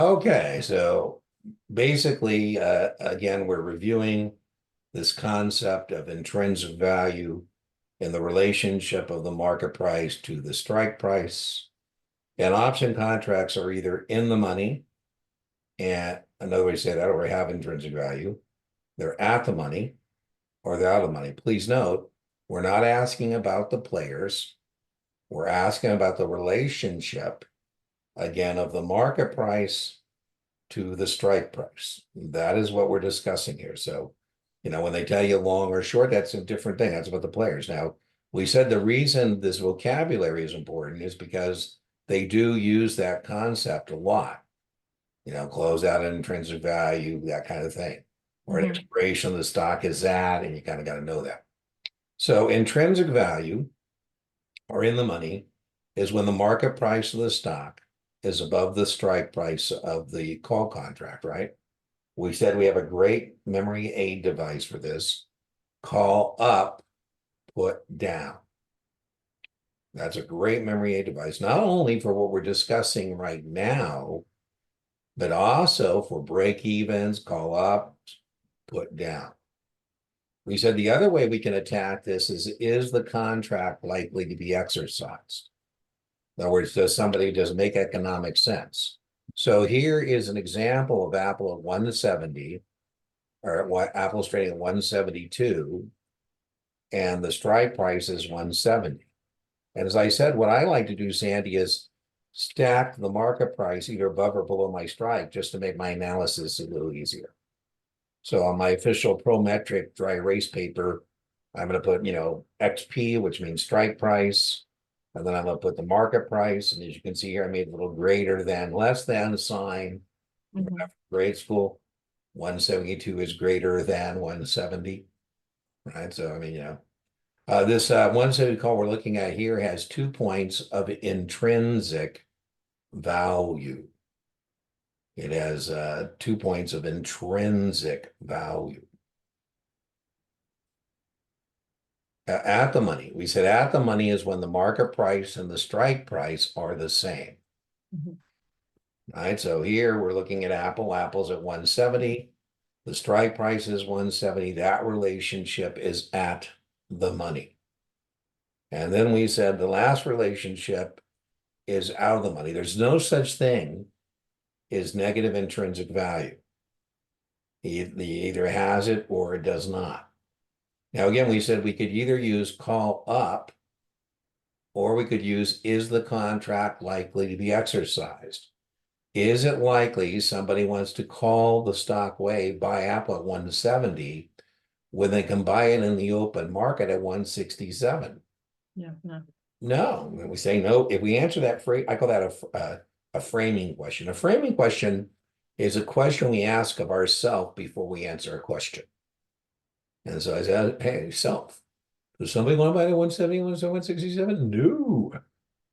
Okay, so basically, again, we're reviewing this concept of intrinsic value in the relationship of the market price to the strike price. And option contracts are either in the money, and another way to say that, or have intrinsic value. They're at the money or they're out of the money. Please note, we're not asking about the players. We're asking about the relationship, again, of the market price to the strike price. That is what we're discussing here. So, when they tell you long or short, that's a different thing. That's about the players. Now, we said the reason this vocabulary is important is because they do use that concept a lot. Close out an intrinsic value, that kind of thing. Or an expiration of the stock is that, and you kind of got to know that. So intrinsic value, or in the money, is when the market price of the stock is above the strike price of the call contract, right? We said we have a great memory aid device for this. Call up, put down. That's a great memory aid device, not only for what we're discussing right now, but also for break evens, call up, put down. We said the other way we can attack this is the contract likely to be exercised? In other words, does it make economic sense? So here is an example of Apple at 170, or what Apple's trading at 172, and the strike price is 170. And as I said, what I like to do, Sandy, is stack the market price either above or below my strike just to make my analysis a little easier. So on my official Prometric dry erase paper, I'm going to put, XP, which means strike price. And then I'm going to put the market price. And as you can see here, I made a little greater than, less than sign. Grade school, 172 is greater than 170. Right. So, this 170 call we're looking at here has 2 points of intrinsic value. It has 2 points of intrinsic value. At the money, we said at the money is when the market price and the strike price are the same. Right, so here we're looking at Apple's at 170. The strike price is 170. That relationship is at the money. And then we said the last relationship is out of the money. There's no such thing as negative intrinsic value. It either has it or it does not. Now, again, we said we could either use call up or we could use is the contract likely to be exercised? Is it likely somebody wants to call the stock way, buy Apple at 170 when they can buy it in the open market at 167? Yeah, no. No, we say no. If we answer that phrase, I call that a framing question. A framing question is a question we ask of ourselves before we answer a question. And so I said, hey, self, does somebody want to buy the 170, 167? No.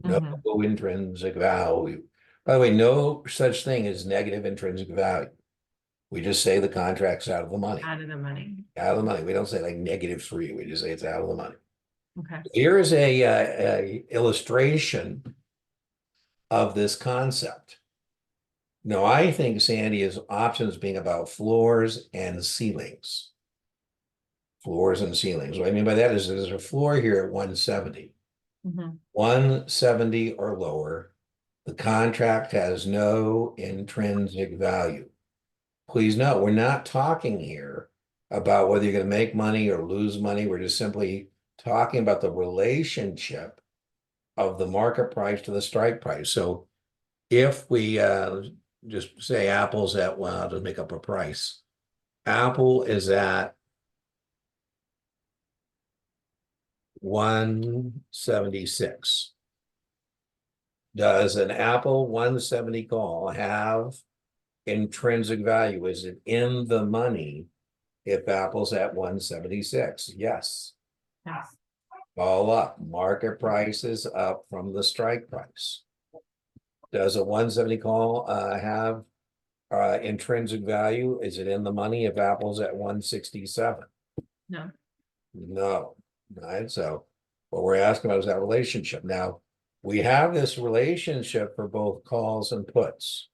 No intrinsic value. By the way, no such thing as negative intrinsic value. We just say the contract's out of the money. Out of the money. Out of the money. We don't say like -3. We just say it's out of the money. Okay. Here is a illustration of this concept. Now, I think, Sandy, is options being about floors and ceilings. Floors and ceilings. What I mean by that is there's a floor here at 170. 170 or lower. The contract has no intrinsic value. Please note, we're not talking here about whether you're going to make money or lose money. We're just simply talking about the relationship of the market price to the strike price. So if we just say Apple's at, well, I'll just make up a price. Apple is at 176. Does an Apple 170 call have intrinsic value? Is it in the money if Apple's at 176? Yes. Yes. All up. Market price is up from the strike price. Does a 170 call have intrinsic value? Is it in the money if Apple's at 167? No. No. Right. So what we're asking about is that relationship. Now, we have this relationship for both calls and puts.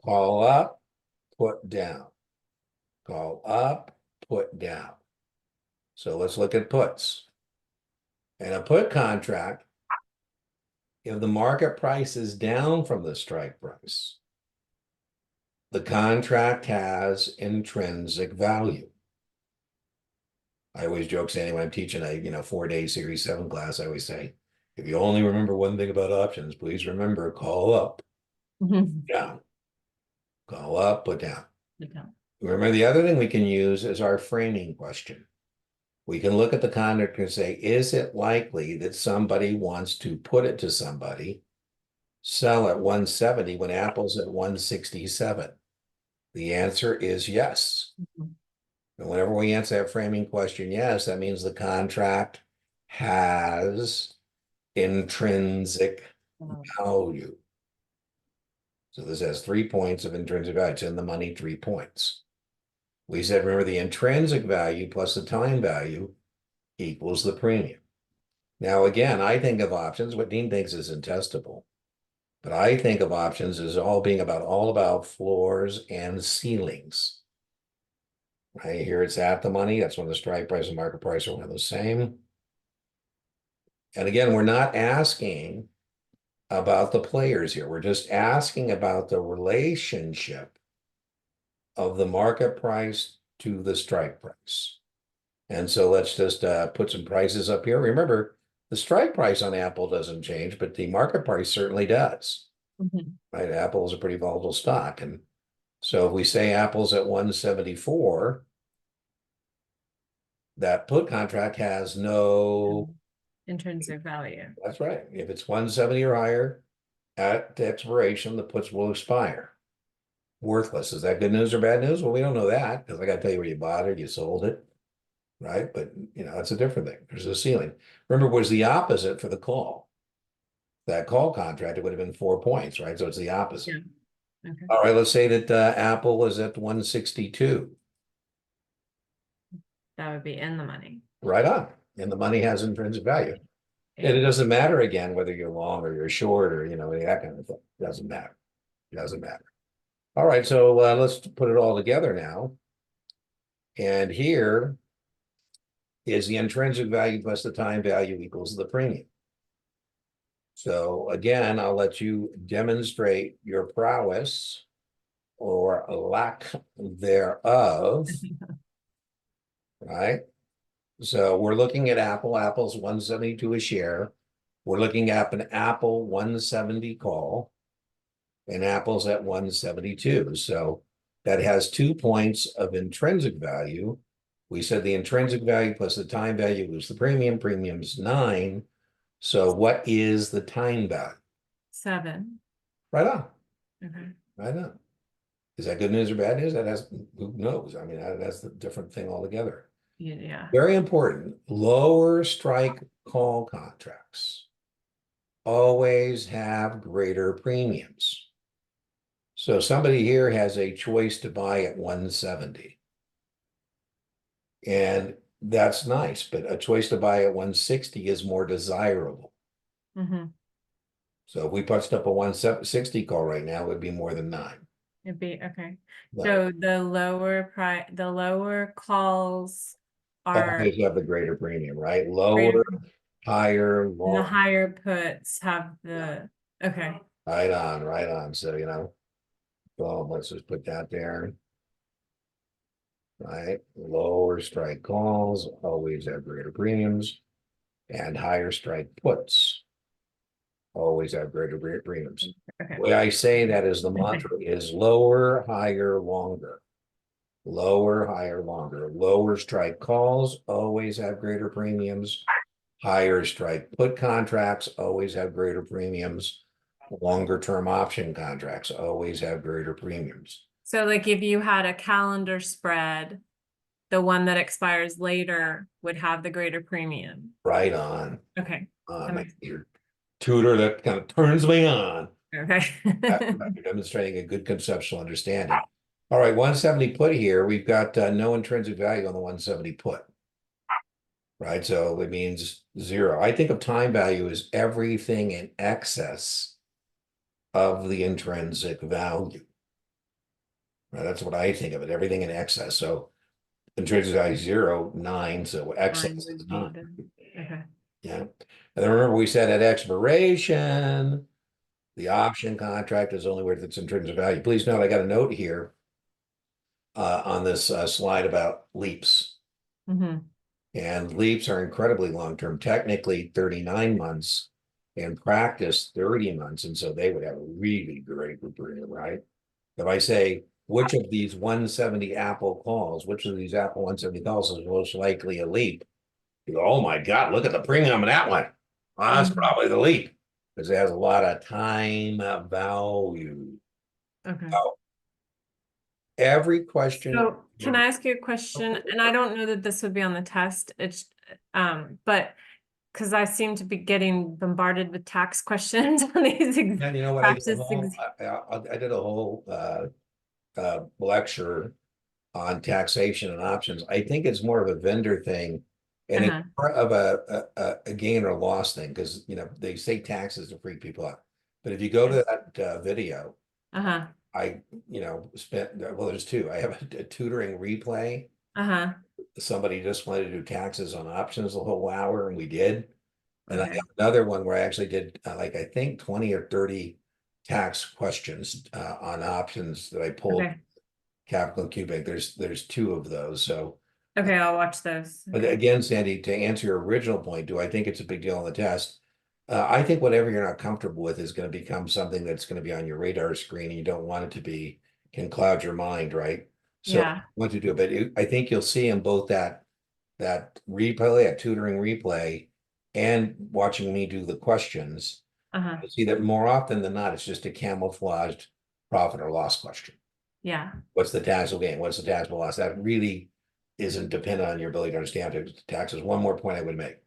Call up, put down. Call up, put down. So let's look at puts. In a put contract, if the market price is down from the strike price, the contract has intrinsic value. I always joke saying when I'm teaching a 4-day series 7 class, I always say, if you only remember one thing about options, please remember call up, down. Call up, put down. Remember, the other thing we can use is our framing question. We can look at the contract and say, is it likely that somebody wants to put it to somebody, sell at 170 when Apple's at 167? The answer is yes. And whenever we answer that framing question, yes, that means the contract has intrinsic value. So this has 3 points of intrinsic value. It's in the money, 3 points. We said, remember, the intrinsic value plus the time value equals the premium. Now, again, I think of options, what Dean thinks is intestable, but I think of options as all about floors and ceilings. Right here, it's at the money. That's when the strike price and market price are one and the same. And again, we're not asking about the players here. We're just asking about the relationship of the market price to the strike price. And so let's just put some prices up here. Remember, the strike price on Apple doesn't change, but the market price certainly does. Right? Apple is a pretty volatile stock. And so if we say Apple's at 174, that put contract has no intrinsic value. That's right. If it's 170 or higher at the expiration, the puts will expire. Worthless. Is that good news or bad news? Well, we don't know that because I got to tell you where you bought it, you sold it, right? But that's a different thing. There's a ceiling. Remember, it was the opposite for the call. That call contract, it would have been 4 points, right? So it's the opposite. Yeah. Okay. All right, let's say that Apple is at 162. That would be in the money. Right on. And the money has intrinsic value. And it doesn't matter again whether you're long or you're short or that kind of thing. It doesn't matter. It doesn't matter. All right, so let's put it all together now. And here is the intrinsic value plus the time value equals the premium. So again, I'll let you demonstrate your prowess or lack thereof. Right? So we're looking at Apple. Apple's 172 a share. We're looking at an Apple 170 call, and Apple's at 172. So that has 2 points of intrinsic value. We said the intrinsic value plus the time value was the premium. Premium's 9. So what is the time value? 7. Right on. Okay. Right on. Is that good news or bad news? Who knows? I mean, that's a different thing altogether. Yeah. Very important. Lower strike call contracts always have greater premiums. So somebody here has a choice to buy at 170. And that's nice, but a choice to buy at 160 is more desirable. So if we punched up a 160 call right now, it would be more than 9. It'd be okay. But So the lower calls are always have the greater premium, right? Lower, higher, and the long. higher puts have the okay. Right on, right on. So, well, let's just put that there. Right, lower strike calls always have greater premiums, and higher strike puts always have greater premiums. Okay. The way I say that is the mantra is lower, higher, longer. Lower, higher, longer. Lower strike calls always have greater premiums. Higher strike put contracts always have greater premiums. Longer term option contracts always have greater premiums. So like if you had a calendar spread, the one that expires later would have the greater premium. Right on. Okay. Your tutor that kind of turns me on. Okay. You're demonstrating a good conceptual understanding. All right, 170 put here. We've got no intrinsic value on the 170 put. Right, so it means 0. I think of time value as everything in excess of the intrinsic value. That's what I think of it, everything in excess. So intrinsic value 0, 9, so excess Mine is would be 9. okay. Yeah. And then remember we said at expiration, the option contract is only worth its intrinsic value. Please note, I got a note here on this slide about leaps. Mm-hmm. And leaps are incredibly long-term, technically 39 months, in practice 30 months. And so they would have a really great premium, right? If I say, which of these 170 Apple calls, which of these Apple 170 calls is most likely a leap? You go, oh my God, look at the premium on that one. Well, that's Mm-hmm. probably the leap because it has a lot of time value. Okay. So every question. So can I ask you a question? And I don't know that this would be on the test. It's but because I seem to be getting bombarded with tax questions on these And you know what? practice. I did a whole lecture on taxation and options. I think it's more of a vendor thing, and it's Uh-huh. more of a gain or loss thing because they say taxes to freak people out. But if you go to that video, Uh-huh. I spent there's two. I have a tutoring replay. Uh-huh. Somebody just wanted to do taxes on options the whole hour, and we did. And I Okay. have another one where I actually did like I think 20 or 30 tax questions on options that I pulled Okay. Capital and Cubic. There's two of those. So, Okay, I'll watch those. but Okay. again, Sandy, to answer your original point, do I think it's a big deal on the test? I think whatever you're not comfortable with is going to become something that's going to be on your radar screen, and you don't want it to be can cloud your mind, right? So, Yeah. what to do, but I think you'll see in both that replay, that tutoring replay, and watching me do the questions, Uh-huh. you'll see that more often than not, it's just a camouflaged profit or loss question. Yeah. What's the taxable gain? What's the taxable loss? That really isn't dependent on your ability to understand taxes. One more point I would make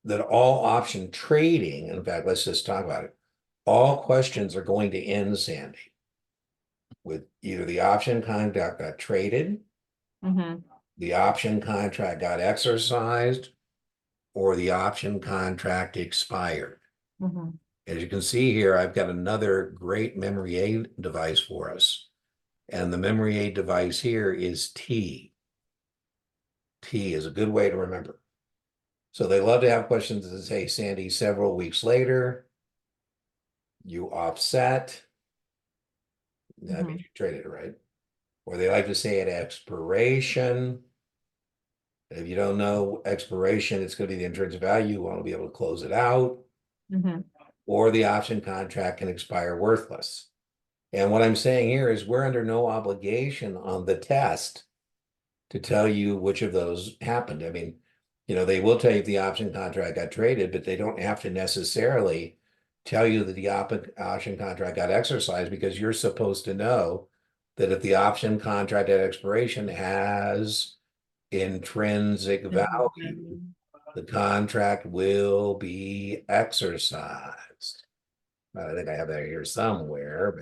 that all option trading, in fact, let's just talk about it. All questions are going to end, Sandy, with either the option contract got traded, Mm-hmm. the option contract got exercised, or the option contract expired. Mm-hmm. As you can see here, I've got another great memory aid device for us. And the memory aid device here is T. T is a good way to remember. So they love to have questions that say, Sandy, several weeks later, you offset. That Mm-hmm. means you traded it, right? Or they like to say at expiration. If you don't know expiration, it's going to be the intrinsic value. You want to be able to close it out. Mm-hmm. Or the option contract can expire worthless. And what I'm saying here is we're under no obligation on the test to tell you which of those happened. I mean, they will tell you if the option contract got traded, but they don't have to necessarily tell you that the option contract got exercised because you're supposed to know that if the option contract at expiration has intrinsic value, the contract will be exercised. I think I have that here somewhere.